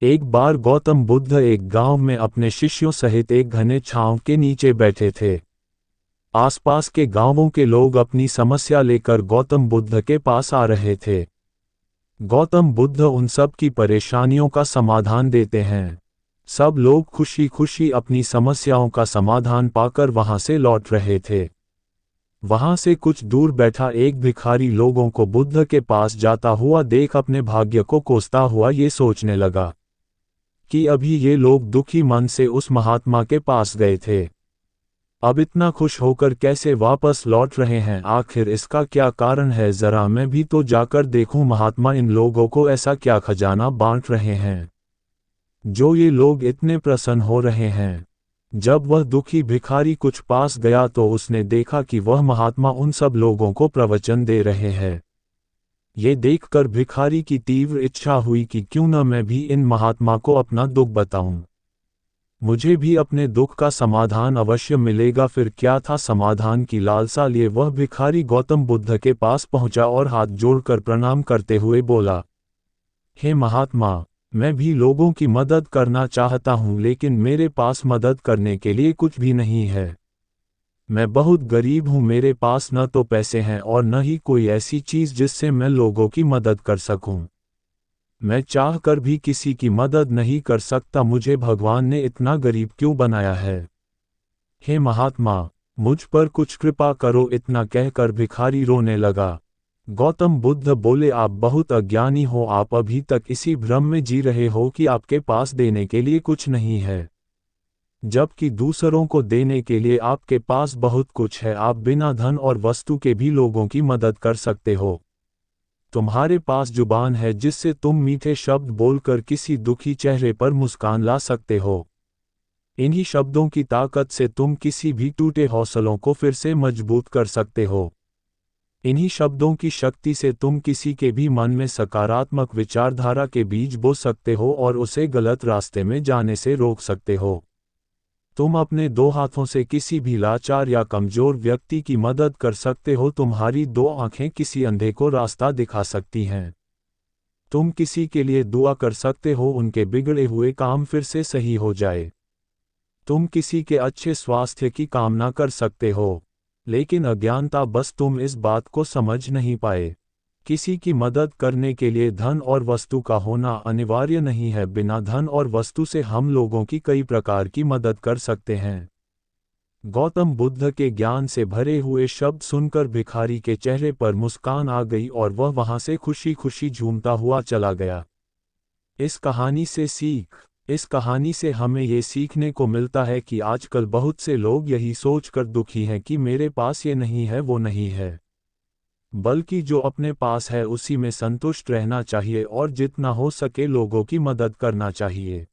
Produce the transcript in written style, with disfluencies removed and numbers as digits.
एक बार गौतम बुद्ध एक गांव में अपने शिष्यों सहित एक घने छांव के नीचे बैठे थे। आसपास के गांवों के लोग अपनी समस्या लेकर गौतम बुद्ध के पास आ रहे थे। गौतम बुद्ध उन सब की परेशानियों का समाधान देते हैं। सब लोग खुशी खुशी अपनी समस्याओं का समाधान पाकर वहां से लौट रहे थे। वहां से कुछ दूर बैठा एक भिखारी लोगों को बुद्ध के पास जाता हुआ देख अपने भाग्य को कोसता हुआ ये सोचने लगा कि अभी ये लोग दुखी मन से उस महात्मा के पास गए थे, अब इतना खुश होकर कैसे वापस लौट रहे हैं, आखिर इसका क्या कारण है। जरा मैं भी तो जाकर देखूं महात्मा इन लोगों को ऐसा क्या खजाना बांट रहे हैं जो ये लोग इतने प्रसन्न हो रहे हैं। जब वह दुखी भिखारी कुछ पास गया तो उसने देखा कि वह महात्मा उन सब लोगों को प्रवचन दे रहे हैं। ये देखकर भिखारी की तीव्र इच्छा हुई कि क्यों न मैं भी इन महात्मा को अपना दुख बताऊं, मुझे भी अपने दुख का समाधान अवश्य मिलेगा। फिर क्या था, समाधान की लालसा लिए वह भिखारी गौतम बुद्ध के पास पहुंचा और हाथ जोड़कर प्रणाम करते हुए बोला, हे महात्मा, मैं भी लोगों की मदद करना चाहता हूं, लेकिन मेरे पास मदद करने के लिए कुछ भी नहीं है। मैं बहुत गरीब हूं, मेरे पास न तो पैसे हैं और न ही कोई ऐसी चीज़ जिससे मैं लोगों की मदद कर सकूं। मैं चाहकर भी किसी की मदद नहीं कर सकता, मुझे भगवान ने इतना गरीब क्यों बनाया है। हे महात्मा, मुझ पर कुछ कृपा करो। इतना कहकर भिखारी रोने लगा। गौतम बुद्ध बोले, आप बहुत अज्ञानी हो, आप अभी तक इसी भ्रम में जी रहे हो कि आपके पास देने के लिए कुछ नहीं है, जबकि दूसरों को देने के लिए आपके पास बहुत कुछ है। आप बिना धन और वस्तु के भी लोगों की मदद कर सकते हो। तुम्हारे पास जुबान है जिससे तुम मीठे शब्द बोलकर किसी दुखी चेहरे पर मुस्कान ला सकते हो। इन्हीं शब्दों की ताकत से तुम किसी भी टूटे हौसलों को फिर से मजबूत कर सकते हो। इन्हीं शब्दों की शक्ति से तुम किसी के भी मन में सकारात्मक विचारधारा के बीज बो सकते हो और उसे गलत रास्ते में जाने से रोक सकते हो। तुम अपने दो हाथों से किसी भी लाचार या कमजोर व्यक्ति की मदद कर सकते हो। तुम्हारी दो आंखें किसी अंधे को रास्ता दिखा सकती हैं। तुम किसी के लिए दुआ कर सकते हो, उनके बिगड़े हुए काम फिर से सही हो जाए। तुम किसी के अच्छे स्वास्थ्य की कामना कर सकते हो, लेकिन अज्ञानता बस तुम इस बात को समझ नहीं पाए। किसी की मदद करने के लिए धन और वस्तु का होना अनिवार्य नहीं है। बिना धन और वस्तु से हम लोगों की कई प्रकार की मदद कर सकते हैं। गौतम बुद्ध के ज्ञान से भरे हुए शब्द सुनकर भिखारी के चेहरे पर मुस्कान आ गई और वह वहां से खुशी खुशी झूमता हुआ चला गया। इस कहानी से हमें ये सीखने को मिलता है कि आजकल बहुत से लोग यही सोचकर दुखी हैं कि मेरे पास ये नहीं है वो नहीं है, बल्कि जो अपने पास है उसी में संतुष्ट रहना चाहिए और जितना हो सके लोगों की मदद करना चाहिए।